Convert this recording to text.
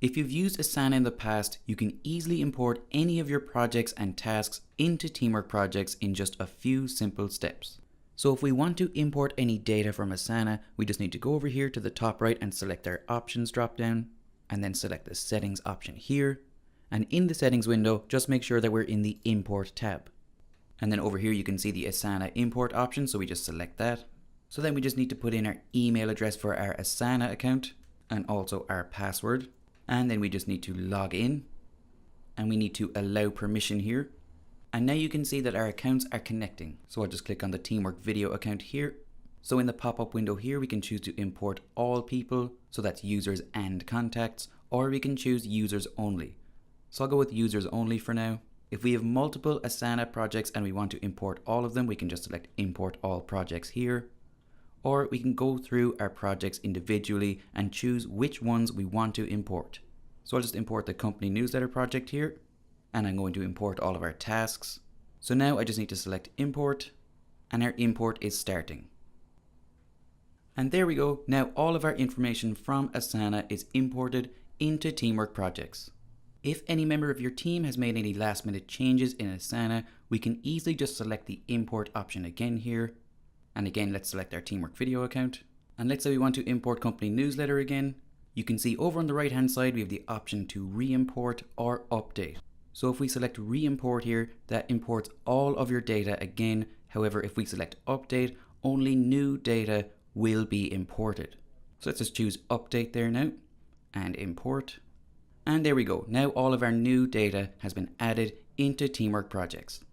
If you've used Asana in the past, you can easily import any of your projects and tasks into Teamwork projects in just a few simple steps. So if we want to import any data from Asana, we just need to go over here to the top right and select our options dropdown, and then select the settings option here. And in the settings window, just make sure that we're in the import tab. And then over here you can see the Asana import option, so we just select that. So then we just need to put in our email address for our Asana account and also our password. And then we just need to log in, and we need to allow permission here. And now you can see that our accounts are connecting. So I'll just click on the Teamwork video account here. So in the pop-up window here, we can choose to import all people. So that's users and contacts, or we can choose users only. So I'll go with users only for now. If we have multiple Asana projects and we want to import all of them, we can just select import all projects here. Or we can go through our projects individually and choose which ones we want to import. So I'll just import the company newsletter project here. And I'm going to import all of our tasks. So now I just need to select import, and our import is starting. And there we go. Now all of our information from Asana is imported into Teamwork projects. If any member of your team has made any last minute changes in Asana, we can easily just select the import option again here. And again, let's select our Teamwork video account. And let's say we want to import company newsletter again. You can see over on the right hand side, we have the option to re-import or update. So if we select re-import here, that imports all of your data again. However, if we select update, only new data will be imported. So let's just choose update there now and import. And there we go. Now all of our new data has been added into Teamwork projects.